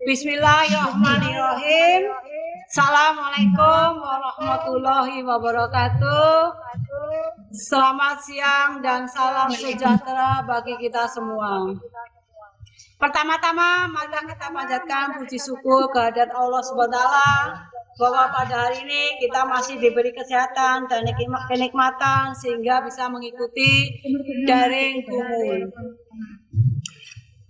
Bismillahirrahmanirrahim. Assalamualaikum warahmatullahi wabarakatuh. Selamat siang dan salam sejahtera bagi kita semua. Pertama-tama, mari kita panjatkan puji syukur kehadirat Allah SWT bahwa pada hari ini kita masih diberi kesehatan dan kenikmatan sehingga bisa mengikuti daring kumul.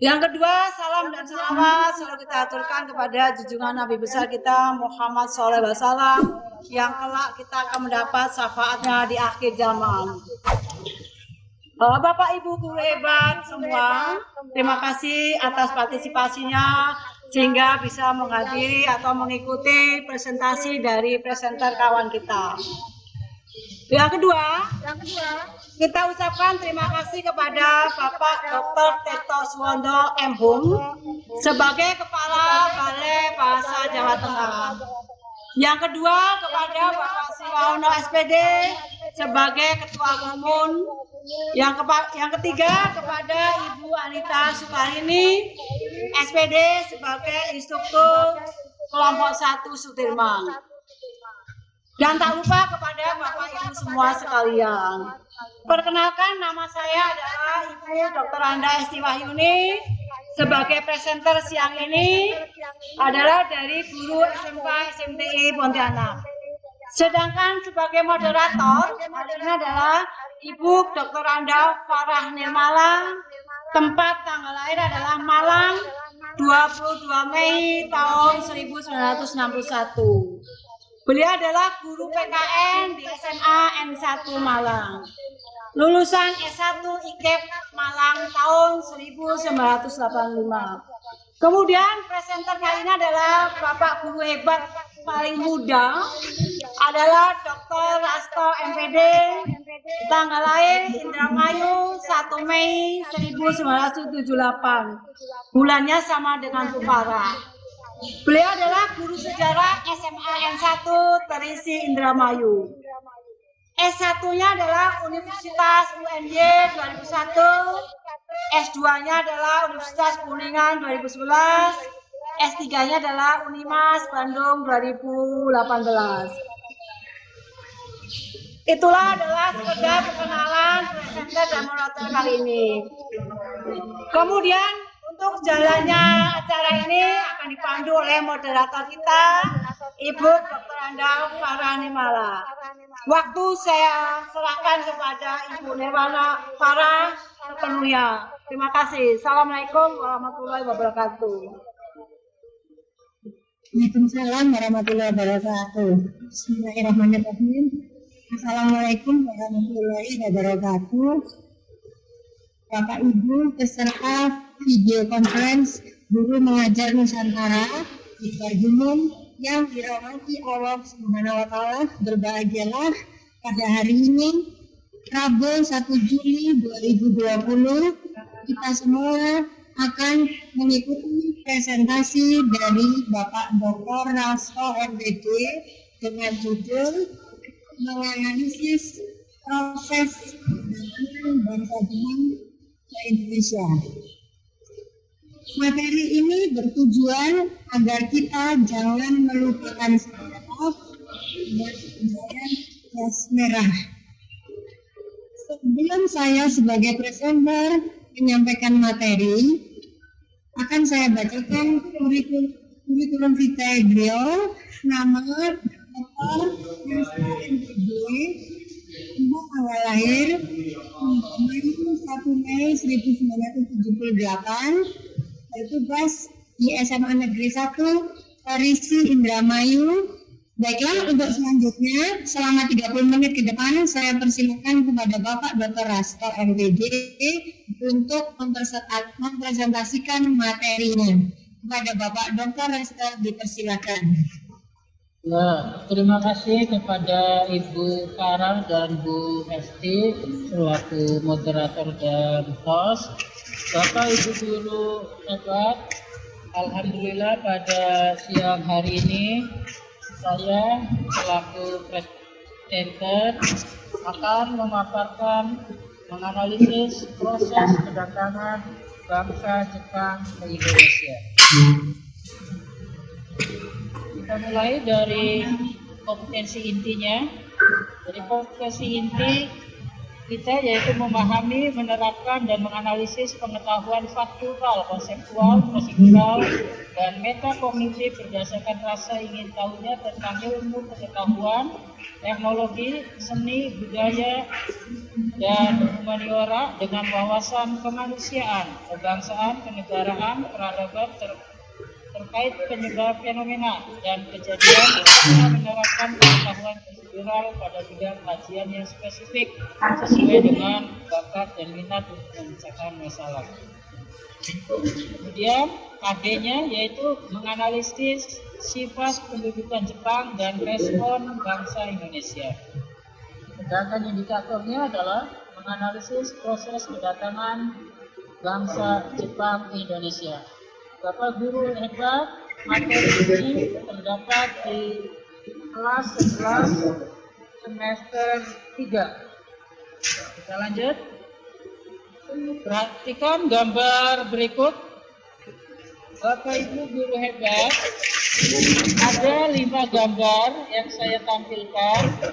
Yang kedua, salam dan salawat selalu kita aturkan kepada junjungan Nabi besar kita Muhammad SAW yang kelak kita akan mendapat syafaatnya di akhir zaman. Bapak Ibu guru hebat semua, terima kasih atas partisipasinya sehingga bisa menghadiri atau mengikuti presentasi dari presenter kawan kita. Yang kedua, kita ucapkan terima kasih kepada Bapak Dr. Tirto Suwondo M.Hum sebagai Kepala Balai Bahasa Jawa Tengah. Yang kedua, kepada Bapak Siwaono SPD sebagai Ketua Umum. Yang ketiga, kepada Ibu Anita Sukarini SPD sebagai Instruktur Kelompok 1 Sudirman. Dan tak lupa kepada Bapak Ibu semua sekalian. Perkenalkan, nama saya adalah Ibu Dr. Anda Esti Wahyuni. Sebagai presenter siang ini adalah dari guru SMK SMTI Pontianak. Sedangkan sebagai moderator hari ini adalah Ibu Dr. Anda Farah Nirmala. Tempat tanggal lahir adalah Malang, 22 Mei tahun 1961. Beliau adalah guru PKN di SMA N1 Malang. Lulusan S1 IKEP Malang tahun 1985. Kemudian presenter kali ini adalah Bapak Guru Hebat paling muda adalah Dr. Rasto MPD. Tanggal lahir Indramayu 1 Mei 1978. Bulannya sama dengan Bu Farah. Beliau adalah guru sejarah SMA N1 Terisi Indramayu. S1-nya adalah Universitas UNY 2001, S2-nya adalah Universitas Kuningan 2011, S3-nya adalah Unimas Bandung 2018. Itulah adalah sekedar perkenalan presenter dan moderator kali ini. Kemudian untuk jalannya acara ini akan dipandu oleh moderator kita, Ibu Dr. Anda Farah Nirmala. Waktu saya serahkan kepada Ibu Nirmala Farah sepenuhnya. Terima kasih. Assalamualaikum warahmatullahi wabarakatuh. Waalaikumsalam warahmatullahi wabarakatuh. Bismillahirrahmanirrahim. Assalamualaikum warahmatullahi wabarakatuh. Bapak Ibu peserta video conference Guru Mengajar Nusantara Iqbal Jumum yang dirahmati Allah Subhanahu wa Ta'ala, berbahagialah pada hari ini Rabu 1 Juli 2020 kita semua akan mengikuti presentasi dari Bapak Dr. Rasto MPD dengan judul menganalisis proses perkembangan bangsa Jepang ke Indonesia. Materi ini bertujuan agar kita jangan melupakan sejarah dan budaya jas merah. Sebelum saya sebagai presenter menyampaikan materi, akan saya bacakan kurikulum vitae beliau. Nama Dr. Rasto MPD, tanggal lahir 1 Mei 1978, bertugas di SMA Negeri 1 Terisi Indramayu. Baiklah, untuk selanjutnya selama 30 menit ke depan saya persilakan kepada Bapak Dr. Rasto MPD untuk mempresentasikan materinya. Kepada Bapak Dr. Rasto dipersilakan. Nah, terima kasih kepada Ibu Farah dan Bu Esti selaku moderator dan host. Bapak Ibu guru hebat, alhamdulillah pada siang hari ini saya selaku presenter akan memaparkan menganalisis proses kedatangan bangsa Jepang ke Indonesia. Kita mulai dari kompetensi intinya. Jadi kompetensi inti kita yaitu memahami, menerapkan, dan menganalisis pengetahuan faktual, konseptual, prosedural, dan metakognitif berdasarkan rasa ingin tahunya tentang ilmu pengetahuan, teknologi, seni, budaya, dan humaniora dengan wawasan kemanusiaan, kebangsaan, kenegaraan, peradaban, terkait penyebab fenomena dan kejadian serta menerapkan pengetahuan prosedural pada bidang kajian yang spesifik sesuai dengan bakat dan minat untuk memecahkan masalah. Kemudian KD-nya yaitu menganalisis sifat pendudukan Jepang dan respon bangsa Indonesia. Sedangkan indikatornya adalah menganalisis proses kedatangan bangsa Jepang ke Indonesia. Bapak guru hebat, materi ini terdapat di kelas 11 semester 3. Kita lanjut. Perhatikan gambar berikut. Bapak Ibu guru hebat, ada 5 gambar yang saya tampilkan.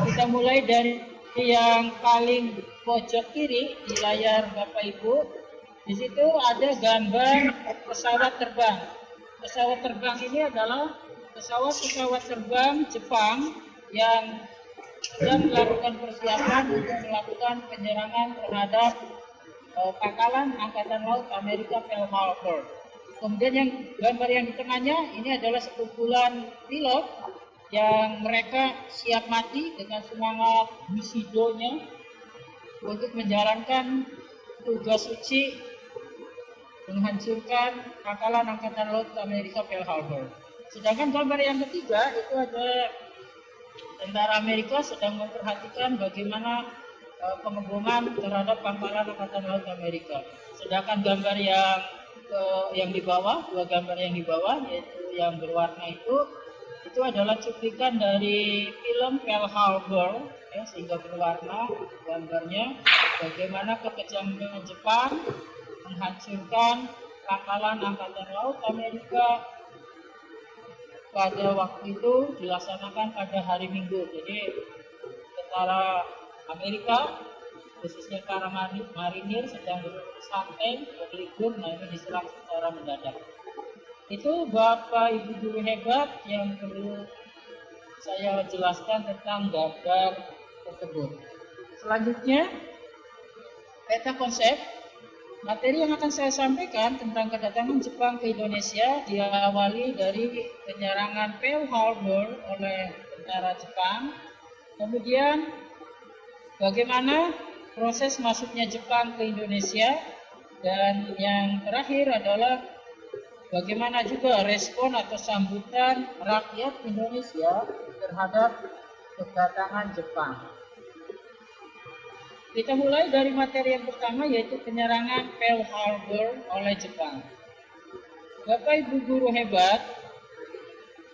Kita mulai dari yang paling pojok kiri di layar Bapak Ibu. Di situ ada gambar pesawat terbang. Pesawat terbang ini adalah pesawat terbang Jepang yang sedang melakukan persiapan untuk melakukan penyerangan terhadap pangkalan Angkatan Laut Amerika Pearl Harbor. Kemudian yang gambar yang di tengahnya ini adalah sekumpulan pilot yang mereka siap mati dengan semangat Bushido-nya untuk menjalankan tugas suci menghancurkan pangkalan Angkatan Laut Amerika Pearl Harbor. Sedangkan gambar yang ketiga itu ada tentara Amerika sedang memperhatikan bagaimana pengeboman terhadap pangkalan Angkatan Laut Amerika. Sedangkan gambar yang di bawah, 2 gambar yang di bawah yaitu yang berwarna itu adalah cuplikan dari film Pearl Harbor ya, sehingga berwarna gambarnya bagaimana kekejaman Jepang menghancurkan pangkalan Angkatan Laut Amerika pada waktu itu dilaksanakan pada hari Minggu. Jadi tentara Amerika khususnya para marinir sedang bersantai, berlibur, nah ini diserang secara mendadak. Itu Bapak Ibu guru hebat yang perlu saya jelaskan tentang gambar tersebut. Selanjutnya peta konsep. Materi yang akan saya sampaikan tentang kedatangan Jepang ke Indonesia diawali dari penyerangan Pearl Harbor oleh tentara Jepang. Kemudian bagaimana proses masuknya Jepang ke Indonesia, dan yang terakhir adalah bagaimana juga respon atau sambutan rakyat Indonesia terhadap kedatangan Jepang. Kita mulai dari materi yang pertama yaitu penyerangan Pearl Harbor oleh Jepang. Bapak Ibu guru hebat,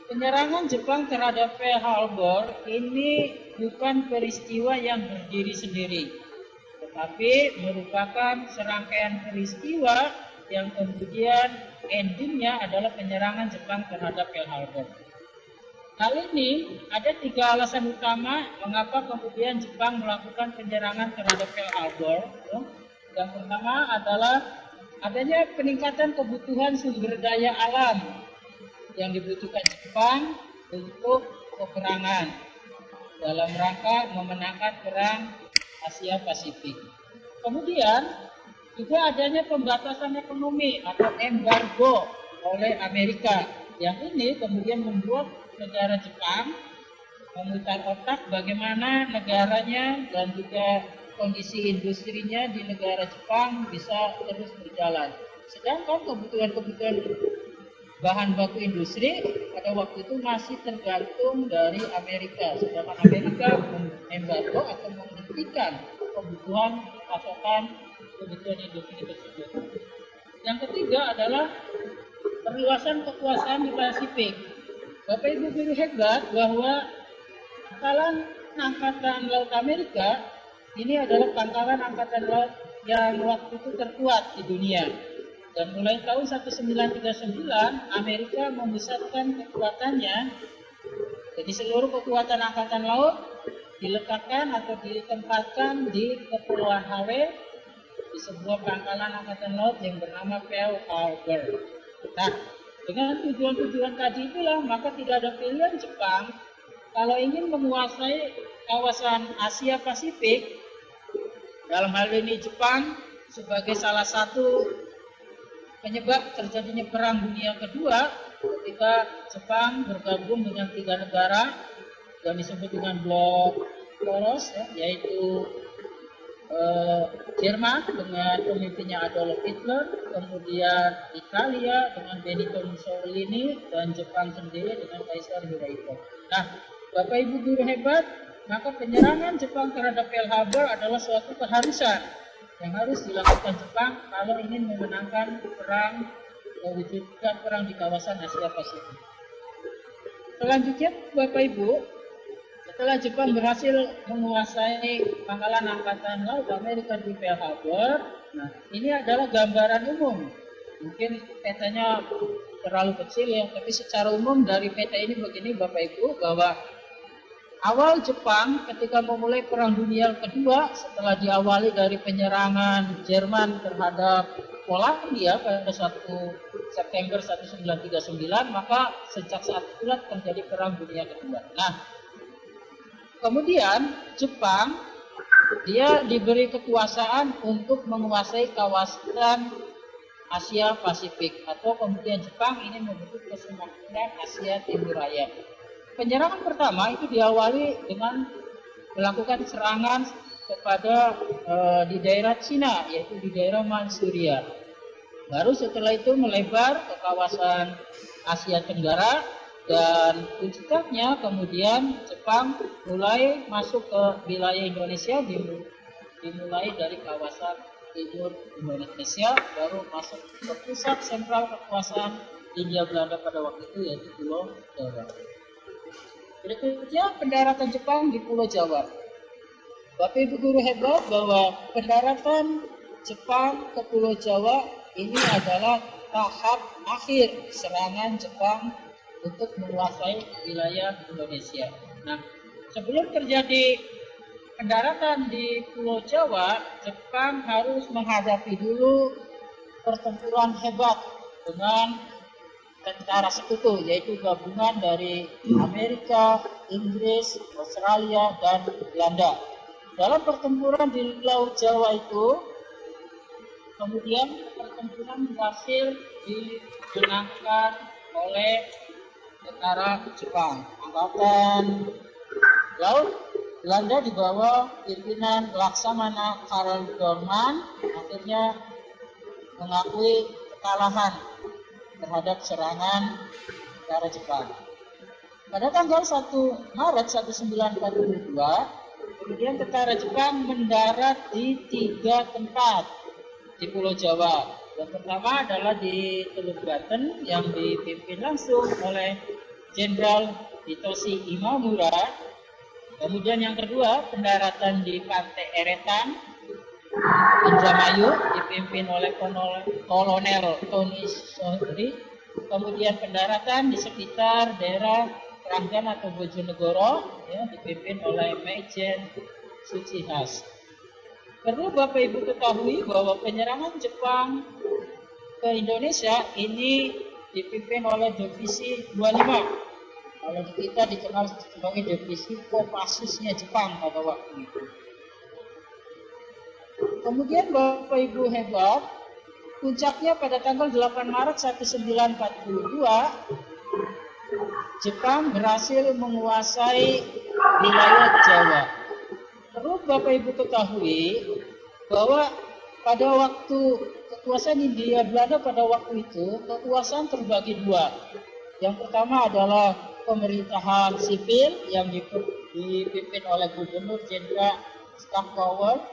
penyerangan Jepang terhadap Pearl Harbor ini bukan peristiwa yang berdiri sendiri, tetapi merupakan serangkaian peristiwa yang kemudian endingnya adalah penyerangan Jepang terhadap Pearl Harbor. Hal ini ada 3 alasan utama mengapa kemudian Jepang melakukan penyerangan terhadap Pearl Harbor. Yang pertama adalah adanya peningkatan kebutuhan sumber daya alam yang dibutuhkan Jepang untuk peperangan dalam rangka memenangkan perang Asia Pasifik. Kemudian juga adanya pembatasan ekonomi atau embargo oleh Amerika. Yang ini kemudian membuat negara Jepang memutar otak bagaimana negaranya dan juga kondisi industrinya di negara Jepang bisa terus berjalan. Sedangkan kebutuhan bahan baku industri pada waktu itu masih tergantung dari Amerika. Sedangkan Amerika mengembargo atau menghentikan kebutuhan pasokan kebutuhan industri tersebut. Yang ketiga adalah perluasan kekuasaan di Pasifik. Bapak Ibu guru hebat bahwa pangkalan Angkatan Laut Amerika ini adalah pangkalan Angkatan Laut yang waktu itu terkuat di dunia. Dan mulai tahun 1939 Amerika memusatkan kekuatannya, jadi seluruh kekuatan angkatan laut diletakkan atau ditempatkan di Kepulauan Hawaii di sebuah pangkalan angkatan laut yang bernama Pearl Harbor. Nah, dengan tujuan-tujuan tadi itulah maka tidak ada pilihan Jepang kalau ingin menguasai kawasan Asia Pasifik. Dalam hal ini Jepang sebagai salah satu penyebab terjadinya Perang Dunia Kedua ketika Jepang bergabung dengan 3 negara yang disebut dengan blok poros, yaitu Jerman dengan pemimpinnya Adolf Hitler, kemudian Italia dengan Benito Mussolini, dan Jepang sendiri dengan Kaisar Hirohito. Nah, Bapak Ibu guru hebat, maka penyerangan Jepang terhadap Pearl Harbor adalah suatu keharusan yang harus dilakukan Jepang kalau ingin memenangkan perang, mewujudkan perang di kawasan Asia Pasifik. Selanjutnya, Bapak Ibu, setelah Jepang berhasil menguasai pangkalan angkatan laut Amerika di Pearl Harbor, nah ini adalah gambaran umum. Mungkin petanya terlalu kecil ya, tapi secara umum dari peta ini begini Bapak Ibu, bahwa awal Jepang ketika memulai Perang Dunia Kedua setelah diawali dari penyerangan Jerman terhadap Polandia pada 1 September 1939, maka sejak saat itulah terjadi Perang Dunia Kedua. Nah, kemudian Jepang dia diberi kekuasaan untuk menguasai kawasan Asia Pasifik, atau kemudian Jepang ingin membentuk kesemakmuran Asia Timur Raya. Penyerangan pertama itu diawali dengan melakukan serangan kepada di daerah Cina, yaitu di daerah Manchuria. Baru setelah itu melebar ke kawasan Asia Tenggara, dan puncaknya kemudian Jepang mulai masuk ke wilayah Indonesia, dimulai dari kawasan timur Indonesia, baru masuk ke pusat sentral kekuasaan Hindia Belanda pada waktu itu, yaitu Pulau Jawa. Berikutnya pendaratan Jepang di Pulau Jawa. Bapak Ibu guru hebat, bahwa pendaratan Jepang ke Pulau Jawa ini adalah tahap akhir serangan Jepang untuk menguasai wilayah Indonesia. Nah, sebelum terjadi pendaratan di Pulau Jawa, Jepang harus menghadapi dulu pertempuran hebat dengan tentara sekutu, yaitu gabungan dari Amerika, Inggris, Australia, dan Belanda. Dalam pertempuran di Laut Jawa itu, kemudian pertempuran berhasil dimenangkan oleh tentara Jepang. Angkatan Laut Belanda di bawah pimpinan Laksamana Karl Doorman akhirnya mengakui kekalahan terhadap serangan tentara Jepang. Pada tanggal 1 Maret 1942, kemudian tentara Jepang mendarat di 3 tempat di Pulau Jawa. Yang pertama adalah di Teluk Banten yang dipimpin langsung oleh Jenderal Hitoshi Imamura. Kemudian yang kedua, pendaratan di Pantai Eretan, Indramayu, dipimpin oleh Kolonel Tony Sohri. Kemudian pendaratan di sekitar daerah Keranggan atau Bojonegoro, ya, dipimpin oleh Maijen Tsuchihase. Perlu Bapak Ibu ketahui bahwa penyerangan Jepang ke Indonesia ini dipimpin oleh Divisi 25. Kalau kita dikenal sebagai Divisi Kopassusnya Jepang pada waktu itu. Kemudian Bapak Ibu hebat, puncaknya pada tanggal 8 Maret 1942, Jepang berhasil menguasai wilayah Jawa. Perlu Bapak Ibu ketahui bahwa pada waktu kekuasaan Hindia Belanda pada waktu itu, kekuasaan terbagi dua. Yang pertama adalah pemerintahan sipil yang dipimpin oleh Gubernur Jenderal Stafford.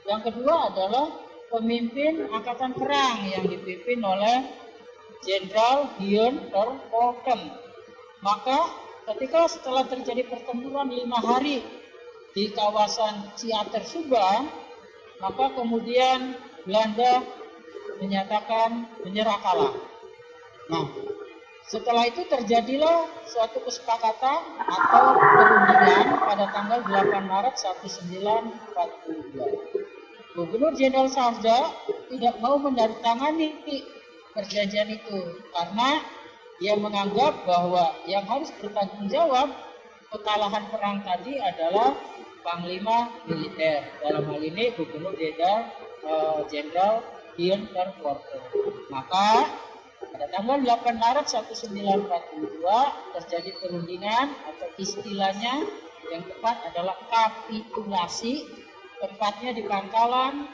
Yang kedua adalah pemimpin angkatan perang yang dipimpin oleh Jenderal Hyun Terpoten. Maka ketika setelah terjadi pertempuran 5 hari di kawasan Ciater Subang, maka kemudian Belanda menyatakan menyerah kalah. Nah, setelah itu terjadilah suatu kesepakatan atau perundingan pada tanggal 8 Maret 1942. Gubernur Jenderal Suharto tidak mau menandatangani perjanjian itu karena dia menganggap bahwa yang harus bertanggung jawab kekalahan perang tadi adalah Panglima Militer. Dalam hal ini Gubernur Jenderal Hinterkorte. Maka pada tanggal 8 Maret 1942 terjadi perundingan atau istilahnya yang tepat adalah kapitulasi, tempatnya di Pangkalan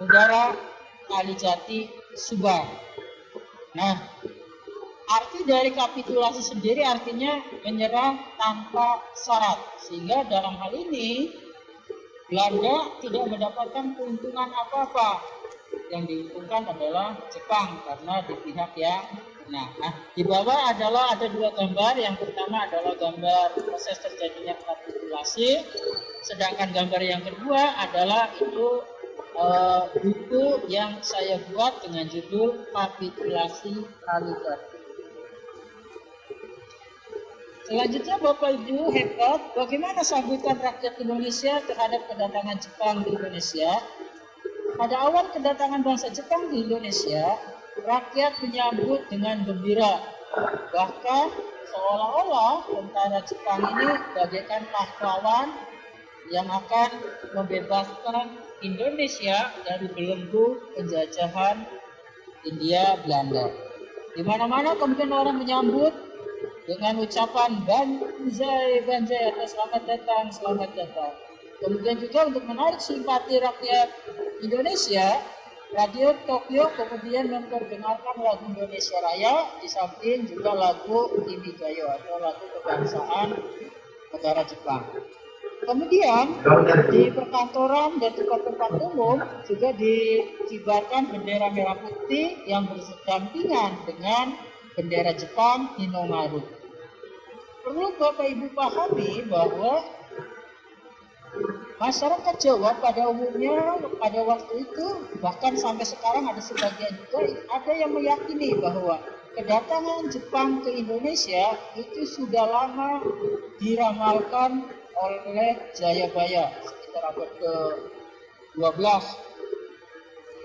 Udara Kalijati, Subang. Nah, arti dari kapitulasi sendiri artinya menyerah tanpa syarat, sehingga dalam hal ini Belanda tidak mendapatkan keuntungan apa-apa. Yang diuntungkan adalah Jepang karena di pihak yang benar. Nah, di bawah adalah ada dua gambar. Yang pertama adalah gambar proses terjadinya kapitulasi, sedangkan gambar yang kedua adalah itu buku yang saya buat dengan judul Kapitulasi Kalijati. Selanjutnya Bapak Ibu hebat, bagaimana sambutan rakyat Indonesia terhadap kedatangan Jepang di Indonesia? Pada awal kedatangan bangsa Jepang di Indonesia, rakyat menyambut dengan gembira. Bahkan seolah-olah tentara Jepang ini bagaikan pahlawan yang akan membebaskan Indonesia dari belenggu penjajahan Hindia Belanda. Di mana-mana kemudian orang menyambut dengan ucapan banzai, banzai atau selamat datang, selamat datang. Kemudian juga untuk menarik simpati rakyat Indonesia, Radio Tokyo kemudian memperdengarkan lagu Indonesia Raya, di samping juga lagu Kimigayo atau lagu kebangsaan negara Jepang. Kemudian di perkantoran dan tempat-tempat umum juga dikibarkan bendera merah putih yang berdampingan dengan bendera Jepang Hinomaru. Perlu Bapak Ibu pahami bahwa masyarakat Jawa pada umumnya pada waktu itu, bahkan sampai sekarang ada sebagian juga ada yang meyakini bahwa kedatangan Jepang ke Indonesia itu sudah lama diramalkan oleh Jayabaya sekitar abad ke-12,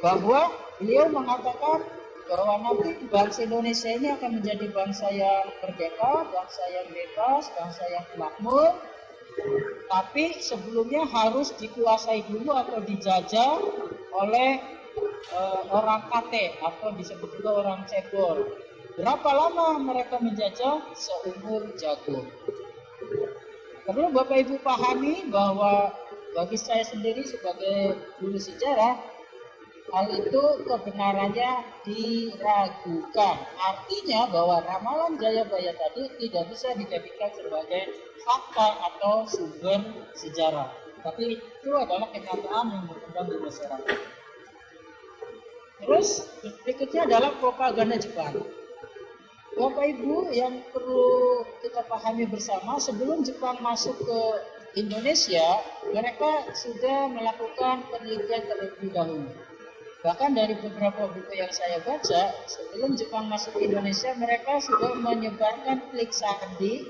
bahwa beliau mengatakan bahwa nanti bangsa Indonesia ini akan menjadi bangsa yang merdeka, bangsa yang bebas, bangsa yang makmur. Tapi sebelumnya harus dikuasai dulu atau dijajah oleh orang Kate atau disebut juga orang Cebol. Berapa lama mereka menjajah? Seumur jagung. Perlu Bapak Ibu pahami bahwa bagi saya sendiri sebagai guru sejarah, hal itu kebenarannya diragukan. Artinya bahwa ramalan Jayabaya tadi tidak bisa dijadikan sebagai fakta atau sumber sejarah. Tapi itu adalah kenyataan yang berkembang di masyarakat. Terus berikutnya adalah propaganda Jepang. Bapak Ibu yang perlu kita pahami bersama, sebelum Jepang masuk ke Indonesia, mereka sudah melakukan penelitian terlebih dahulu. Bahkan dari beberapa buku yang saya baca, sebelum Jepang masuk ke Indonesia, mereka sudah menyebarkan klik sandi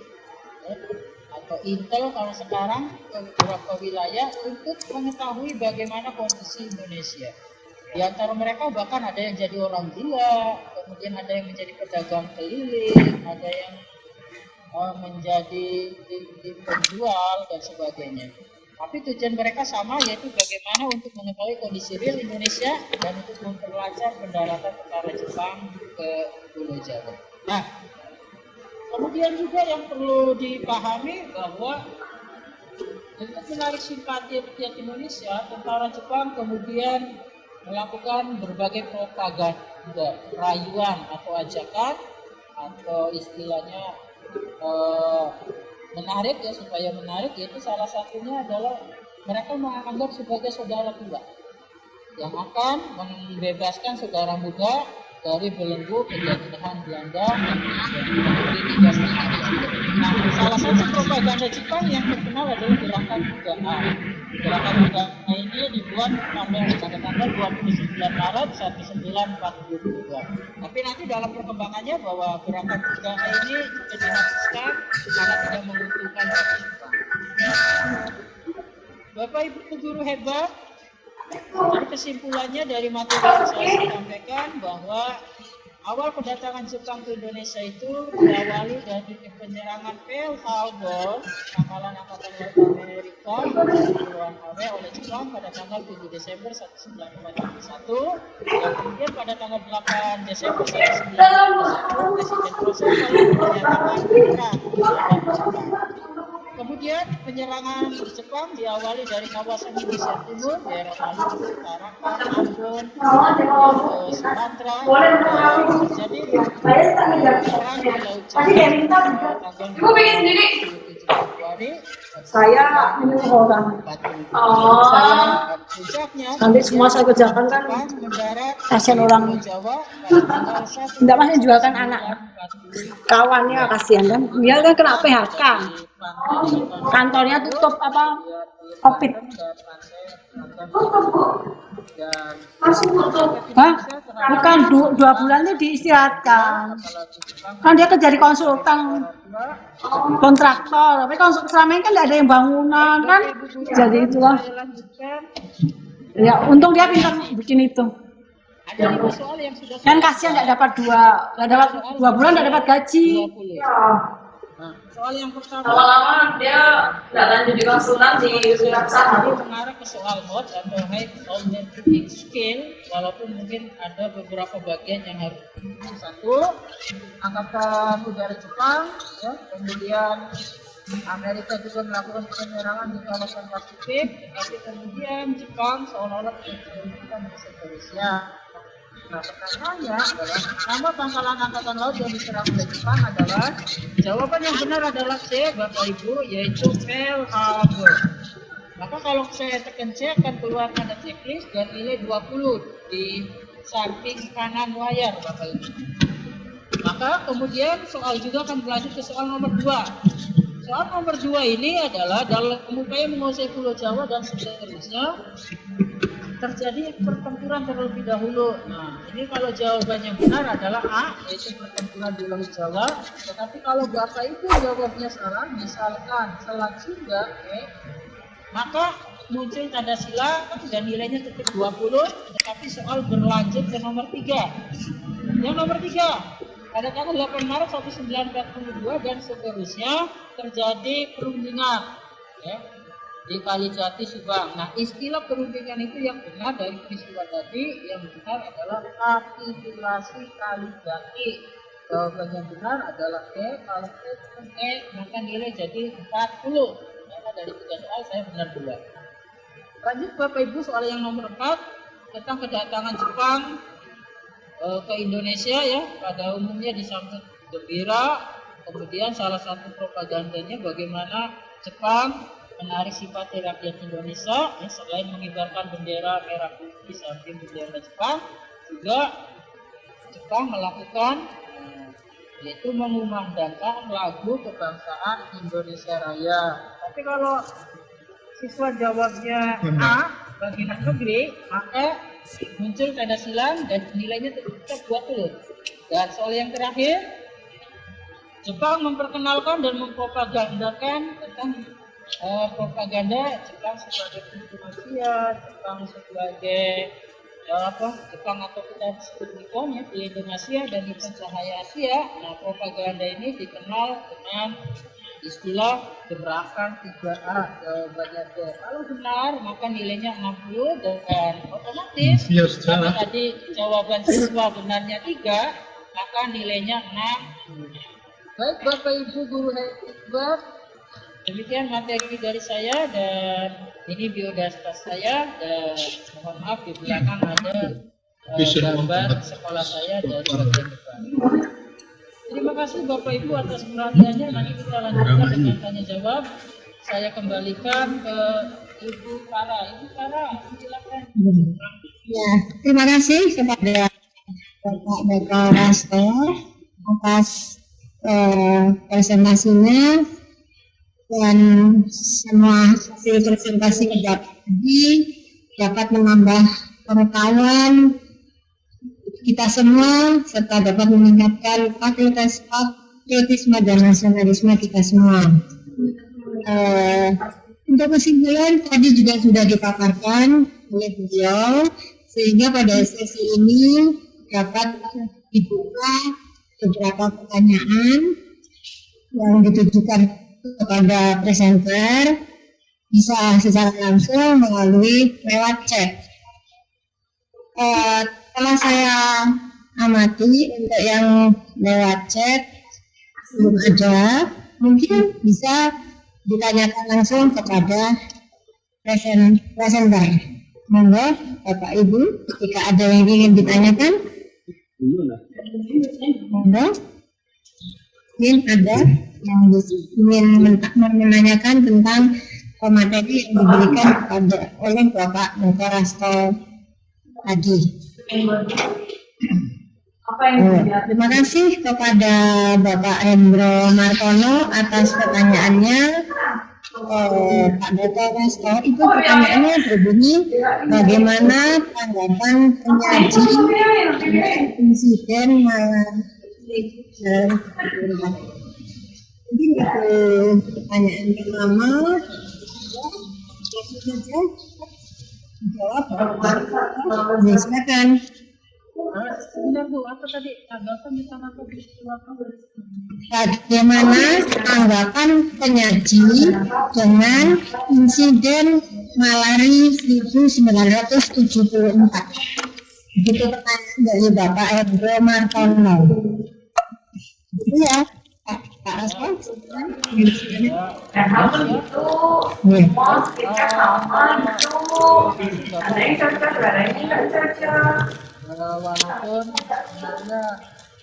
atau intel kalau sekarang ke beberapa wilayah untuk mengetahui bagaimana kondisi Indonesia. Di antara mereka bahkan ada yang jadi orang gila, kemudian ada yang menjadi pedagang keliling, ada yang menjadi penjual dan sebagainya. Tapi tujuan mereka sama, yaitu bagaimana untuk mengetahui kondisi real Indonesia dan untuk memperlancar pendaratan tentara Jepang ke Pulau Jawa. Nah, kemudian juga yang perlu dipahami bahwa untuk menarik simpati rakyat Indonesia, tentara Jepang kemudian melakukan berbagai propaganda, rayuan atau ajakan atau istilahnya menarik ya, supaya menarik, yaitu salah satunya adalah mereka menganggap sebagai saudara tua yang akan membebaskan saudara muda dari belenggu penjajahan Belanda Nah, salah satu propaganda Jepang yang terkenal adalah gerakan 3A. Gerakan budaya ini dibuat pada tanggal 29 Maret 1942. Tapi nanti dalam perkembangannya bahwa gerakan budaya ini juga dihapuskan karena tidak menguntungkan bagi Jepang. Bapak Ibu guru hebat, jadi kesimpulannya dari materi yang saya sampaikan bahwa awal kedatangan Jepang ke Indonesia itu diawali dari penyerangan Pearl Harbor, pangkalan Angkatan Laut Amerika di Kepulauan Hawaii oleh Jepang pada tanggal 7 Desember 1941, dan kemudian pada tanggal 8 Desember 1941 Presiden Roosevelt menyatakan perang terhadap Jepang. Kemudian penyerangan Jepang diawali dari kawasan Indonesia Timur, daerah Maluku, Tarakan, Ambon, Sumatera, terjadi perang di Laut Cina tanggal 27 Februari. Saya menyuruh orang. Puncaknya Nanti semua saya kerjakan kan mendarat kasihan orang. Jawa pada tanggal 1 Tidak masih juga kan anak kawannya kasihan kan. Dia kan kena PHK. Kantornya tutup apa? Covid. Hah? Bukan 2 bulan itu diistirahatkan. Kan dia kerja di konsultan kontraktor, tapi selama ini kan tidak ada yang bangunan kan. Jadi itulah. Ya untung dia pintar bikin itu. Ada 5 soal yang sudah Kan kasihan nggak dapat 2 bulan nggak dapat gaji. Nah, soal yang pertama, Lama-lama dia nggak lanjut di konsultan di Surakarta. ini mengarah ke soal HOT atau High Alternative Skill, walaupun mungkin ada beberapa bagian yang harus. Satu, Angkatan Udara Jepang, ya, kemudian Amerika juga melakukan penyerangan di kawasan Pasifik, tapi kemudian Jepang seolah-olah menunjukkan Rusia. Nah, pertanyaannya adalah nama pangkalan angkatan laut yang diserang oleh Jepang adalah, jawaban yang benar adalah C, Bapak Ibu, yaitu Pearl Harbor. Maka kalau saya tekan C akan keluar ada checklist dan nilai 20 di samping kanan layar, Bapak Ibu. Maka kemudian soal juga akan berlanjut ke soal nomor 2. Soal nomor 2 ini adalah dalam upaya menguasai Pulau Jawa dan seterusnya terjadi pertempuran terlebih dahulu. Nah, ini kalau jawabannya benar adalah A, yaitu pertempuran di Laut Jawa. Tetapi kalau Bapak Ibu jawabnya salah, misalkan Selat Sunda, maka muncul tanda silang dan nilainya tetap 20, tetapi soal berlanjut ke nomor 3. Yang nomor 3, pada tanggal 8 Maret 1942 dan seterusnya terjadi perundingan, ya, di Kalijati Subang. Nah, istilah perundingan itu yang benar dari peristiwa tadi, yang benar adalah kapitulasi Kalijati. Jawaban yang benar adalah E. Kalau E maka nilai jadi 40. Maka dari 3 soal saya benar 2. Lanjut Bapak Ibu, soal yang nomor 4 tentang kedatangan Jepang ke Indonesia, ya. Pada umumnya disambut gembira. Kemudian salah satu propagandanya bagaimana Jepang menarik simpati rakyat Indonesia, ya, selain mengibarkan bendera merah putih samping bendera Jepang, juga Jepang melakukan yaitu mengumandangkan lagu kebangsaan Indonesia Raya. Tapi kalau siswa jawabnya A, bagi negeri, maka muncul tanda silang dan nilainya tetap 20. Dan soal yang terakhir, Jepang memperkenalkan dan mempropagandakan tentang propaganda Jepang sebagai pendukung Asia, Jepang sebagai Jepang atau kita sebut Nippon, ya, pelindung Asia dan Nippon cahaya Asia. Nah, propaganda ini dikenal dengan istilah gerakan 3A. Jawabannya D. Kalau benar maka nilainya 60 dan otomatis karena tadi jawaban siswa benarnya 3, maka nilainya 60. Baik Bapak Ibu guru hebat, demikian materi dari saya dan ini biodata saya, dan mohon maaf di belakang ada gambar sekolah saya dari bagian depan. Terima kasih Bapak Ibu atas perhatiannya. Nanti kita lanjutkan dengan tanya jawab. Saya kembalikan ke Ibu Farah. Ibu Farah, silakan. Ya, terima kasih kepada Bapak Dr. Rasto atas presentasinya. dan semua hasil presentasi tadi dapat menambah pengetahuan kita semua serta dapat meningkatkan patriotisme dan nasionalisme kita semua. Untuk kesimpulan tadi juga sudah dipaparkan oleh beliau, sehingga pada sesi ini dapat dibuka beberapa pertanyaan yang ditujukan kepada presenter, bisa secara langsung melalui lewat chat. Setelah saya amati untuk yang lewat chat belum ada, mungkin bisa ditanyakan langsung kepada presenter. Monggo Bapak Ibu, jika ada yang ingin ditanyakan, monggo. Mungkin ada yang ingin menanyakan tentang materi yang diberikan oleh Bapak Dr. Rasto tadi. Terima kasih kepada Bapak Hendro Martono atas pertanyaannya. Pak Dr. Rasto, itu pertanyaannya berbunyi, bagaimana tanggapan penyaji insiden malam mungkin itu pertanyaan pertama. Langsung saja dijawab. Silakan. Sebentar Bu, apa tadi tanggapan tentang apa peristiwa apa? Bagaimana tanggapan penyaji dengan insiden Malari 1974? Itu pertanyaan dari Bapak Hendro Martono. Itu ya, Pak Rasto. Sama gitu, mau kita sama gitu. Ada yang cocok, ada yang tidak cocok. Walaupun sebenarnya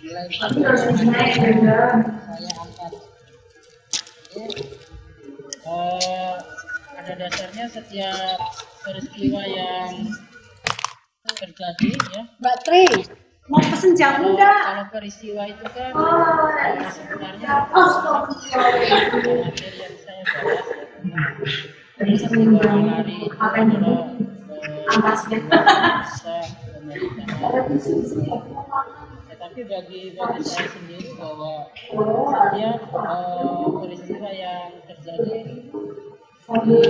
nilai Tapi harus naik juga. saya angkat. Pada dasarnya setiap peristiwa yang terjadi ya. Mbak Tri, mau pesen jamu enggak? Kalau peristiwa itu kan sebenarnya materi yang saya bahas peristiwa lari itu adalah tetapi bagi saya sendiri bahwa setiap peristiwa yang terjadi di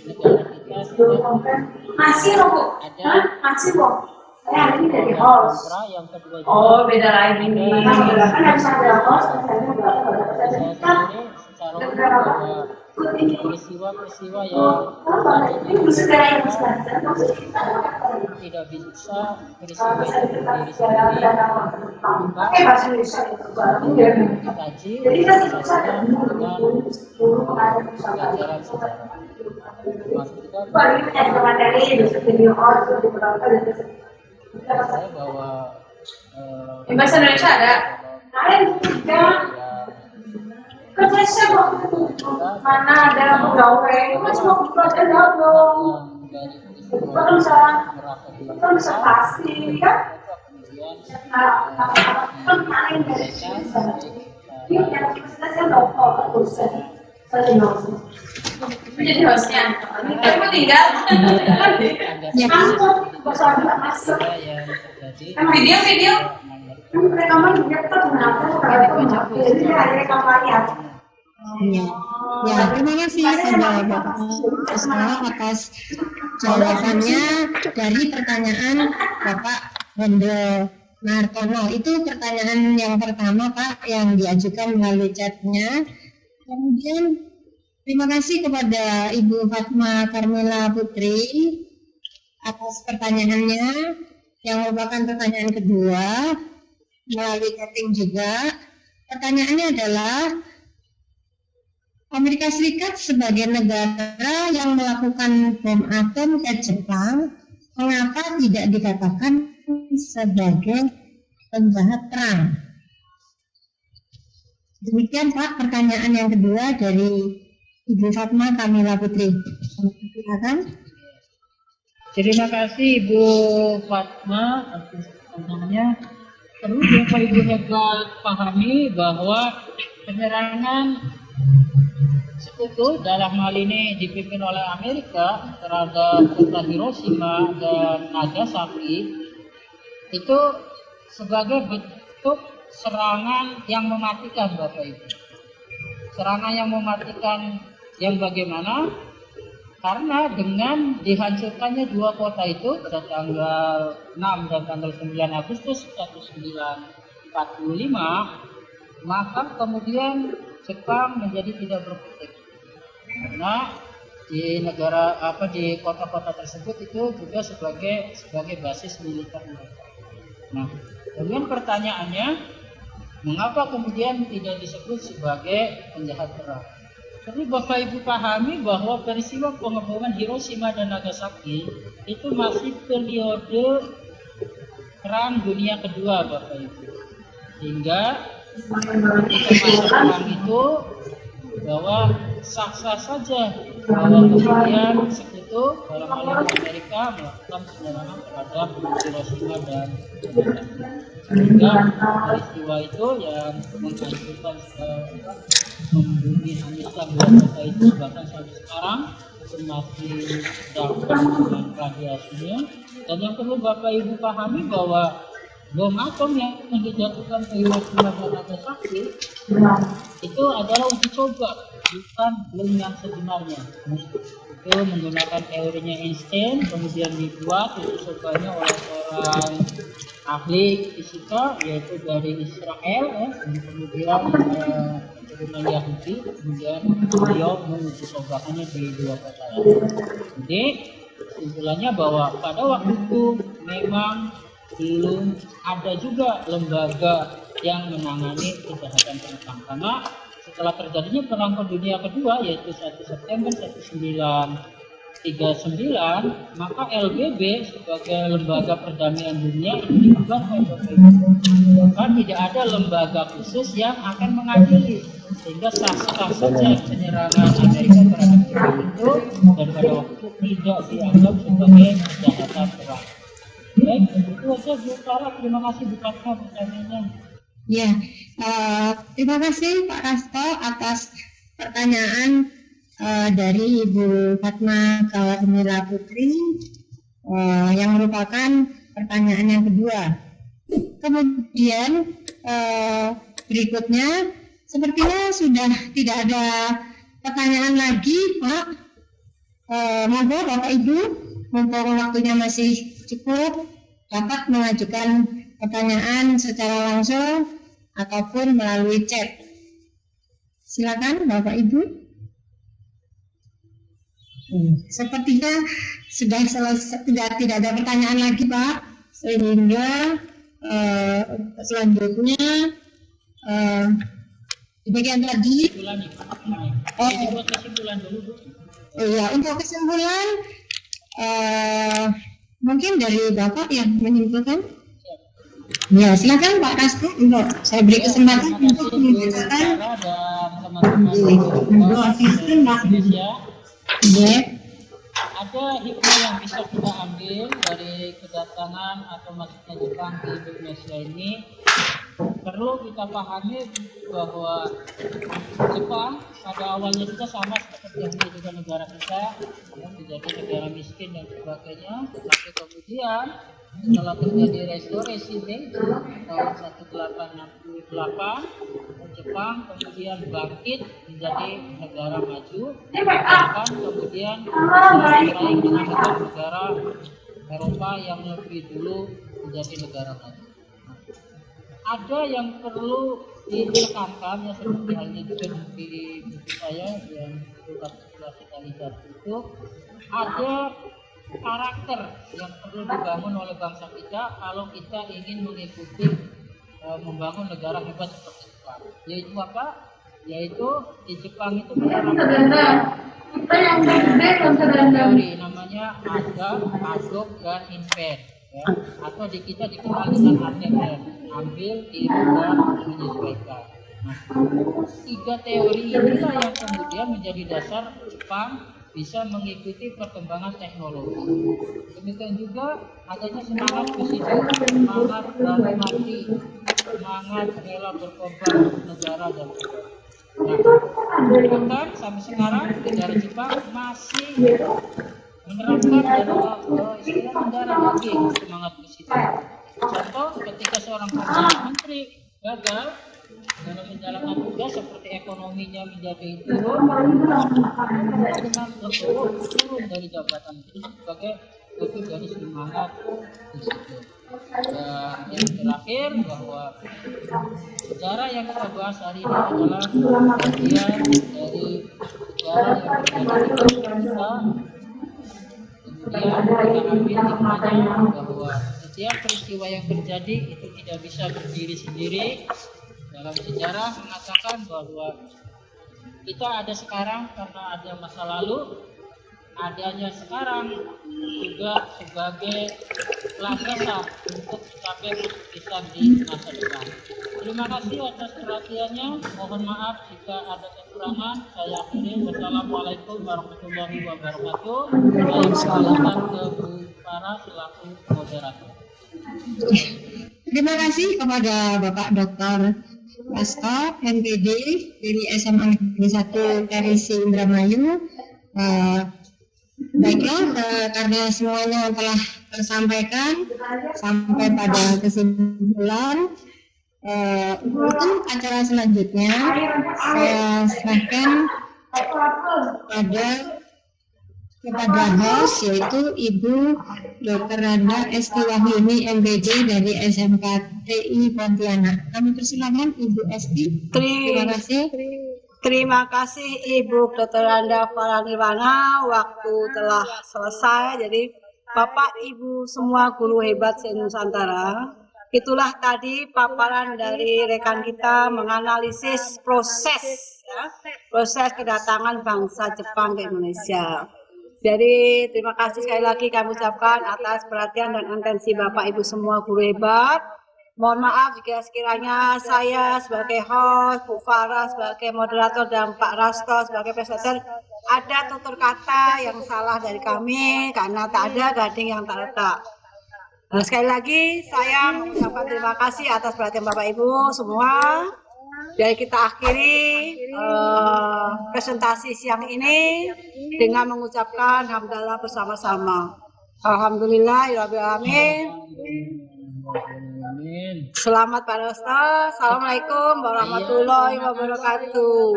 negara kita Masih loh Bu, ada masih Bu. Saya hari ini dari host. kontra, yang kedua Oh beda lagi nih. Kan habis ada host, saya sendiri secara umum bahwa peristiwa-peristiwa yang ini bisa dari tidak bisa peristiwa itu berdiri sendiri, maka dikaji misalnya dengan pelajaran sejarah. Maksudnya saya bahwa bahasa Indonesia ada. Mana ada pegawai, mas mau belajar dong. Kalau misalnya, kalau bisa pasti kan? Kemarin dari ini yang saya dokter dosen, saya jadi hostnya. Tapi mau tinggal. Masuk, bahasa masuk. Video. Rekaman juga tetap mengaku jadi ada rekamannya. Ya, terima kasih kepada Bapak Rasto atas jawabannya dari pertanyaan Bapak Hendro Martono. Itu pertanyaan yang pertama Pak yang diajukan melalui chatnya. Kemudian terima kasih kepada Ibu Fatma Carmela Putri atas pertanyaannya yang merupakan pertanyaan kedua melalui chatting juga. Pertanyaannya adalah, Amerika Serikat sebagai negara yang melakukan bom atom ke Jepang, mengapa tidak dikatakan sebagai penjahat perang? Demikian Pak, pertanyaan yang kedua dari Ibu Fatma Carmela Putri. Silakan. terima kasih Ibu Fatma atas pertanyaannya. Perlu Bapak Ibu hebat pahami bahwa penyerangan sekutu dalam hal ini dipimpin oleh Amerika terhadap kota Hiroshima dan Nagasaki itu sebagai bentuk serangan yang mematikan, Bapak Ibu. Serangan yang mematikan yang bagaimana? Karena dengan dihancurkannya dua kota itu pada tanggal 6 dan tanggal 9 Agustus 1945, maka kemudian Jepang menjadi tidak berkutik. Karena di di kota-kota tersebut itu juga sebagai basis militer mereka. Nah, kemudian pertanyaannya, mengapa kemudian tidak disebut sebagai penjahat perang? Tapi Bapak Ibu pahami bahwa peristiwa pengeboman Hiroshima dan Nagasaki itu masih periode Perang Dunia Kedua, Bapak Ibu. Sehingga masa perang itu bahwa sah-sah saja bahwa kemudian sekutu dalam hal ini Amerika melakukan penyerangan terhadap Hiroshima dan Nagasaki. Sehingga peristiwa itu yang menghancurkan menghabiskan dua kota itu bahkan sampai sekarang masih dapat dengan radiasinya. Dan yang perlu Bapak Ibu pahami bahwa bom atom yang dijatuhkan ke Hiroshima dan Nagasaki itu adalah uji coba, bukan bom yang sebenarnya. Itu menggunakan teorinya Einstein, kemudian dibuat uji cobanya oleh seorang ahli fisika yaitu dari Israel, kemudian keturunan Yahudi, kemudian beliau menguji cobakannya di dua kota lain. Jadi kesimpulannya bahwa pada waktu itu memang belum ada juga lembaga yang menangani kejahatan perang, karena setelah terjadinya Perang Dunia Kedua yaitu 1 September 1939, maka LBB sebagai lembaga perdamaian dunia itu dibubarkan. Maka tidak ada lembaga khusus yang akan mengadili, sehingga sah-sah saja penyerangan Amerika terhadap Jepang itu dan pada waktu itu tidak dianggap sebagai kejahatan perang. Baik, itu saja Bu Farah. Terima kasih Bu Fatma pertanyaannya. Ya, terima kasih Pak Rasto atas pertanyaan dari Ibu Fatma Kawasemila Putri yang merupakan pertanyaan yang kedua. Kemudian berikutnya sepertinya sudah tidak ada pertanyaan lagi, Pak. Monggo Bapak Ibu, mumpung waktunya masih cukup, dapat mengajukan pertanyaan secara langsung ataupun melalui chat. Silakan Bapak Ibu. Sepertinya sudah selesai, tidak ada pertanyaan lagi, Pak. Sehingga selanjutnya di bagian tadi. Untuk kesimpulan mungkin dari Bapak yang menyimpulkan. Ya, silakan Pak Rasto. Saya beri kesempatan untuk menjelaskan. Ada hikmah yang bisa kita ambil dari kedatangan atau masuknya Jepang di Indonesia ini. Perlu kita pahami bahwa Jepang pada awalnya juga sama seperti juga negara kita, menjadi negara miskin dan sebagainya. Tetapi kemudian setelah terjadi restorasi tahun 1868, Jepang kemudian bangkit menjadi negara maju, bahkan kemudian bersaing dengan negara Eropa yang lebih dulu menjadi negara maju. Ada yang perlu ditekankan ya, seperti halnya juga di buku saya yang kita lihat itu, ada karakter yang perlu dibangun oleh bangsa kita kalau kita ingin mengikuti membangun negara hebat seperti Jepang. Yaitu apa? Yaitu di Jepang itu menerapkan teori namanya adopt dan invent, ya. Atau di kita dikenal dengan ATM, ambil, tiru, dan menyesuaikan. Nah, 3 teori inilah yang kemudian menjadi dasar Jepang bisa mengikuti perkembangan teknologi. Demikian juga adanya semangat presiden, semangat berani mati, semangat rela berkorban untuk negara dan sebagainya. Nah, bahkan sampai sekarang negara Jepang masih menerapkan istilah negara daging, semangat positif. Contoh, ketika seorang perdana menteri gagal dalam menjalankan tugas seperti ekonominya menjadi turun, dengan turun dari jabatan itu sebagai bentuk dari semangat positif. Dan yang terakhir, bahwa sejarah yang kita bahas hari ini adalah bagian dari sejarah yang terjadi di kita. Kemudian kita ambil hikmahnya bahwa setiap peristiwa yang terjadi itu tidak bisa berdiri sendiri. Dalam sejarah mengatakan bahwa kita ada sekarang karena ada masa lalu, adanya sekarang juga sebagai landasan untuk mencapai kesuksesan di masa depan. Terima kasih atas perhatiannya. Mohon maaf jika ada kekurangan. Saya akhiri. Wassalamualaikum warahmatullahi wabarakatuh. Saya kembalikan ke Bu Farah selaku moderator. Terima kasih kepada Bapak Dr. Wasto, MPD dari SMA Negeri 1 Terisi Indramayu. Baiklah, karena semuanya telah tersampaikan sampai pada kesimpulan, untuk acara selanjutnya saya serahkan kepada host, yaitu Ibu Dr. Randa Esti Wahyuni MPD dari SMK TI Pontianak. Kami persilakan Ibu Esti. Terima kasih. Terima kasih Ibu Dr. Randa Faraniwana. Waktu telah selesai. Jadi Bapak Ibu semua guru hebat se-Nusantara, itulah tadi paparan dari rekan kita menganalisis proses kedatangan bangsa Jepang ke Indonesia. Jadi terima kasih sekali lagi kami ucapkan atas perhatian dan atensi Bapak Ibu semua guru hebat. Mohon maaf jika sekiranya saya sebagai host, Bu Farah sebagai moderator, dan Pak Rasto sebagai presenter ada tutur kata yang salah dari kami karena tak ada gading yang tak letak. Nah, sekali lagi saya mengucapkan terima kasih atas perhatian Bapak Ibu semua. Jadi kita akhiri presentasi siang ini dengan mengucapkan hamdalah bersama-sama. Alhamdulillahirabbil alamin. Selamat Pak Rasto. Assalamualaikum warahmatullahi wabarakatuh.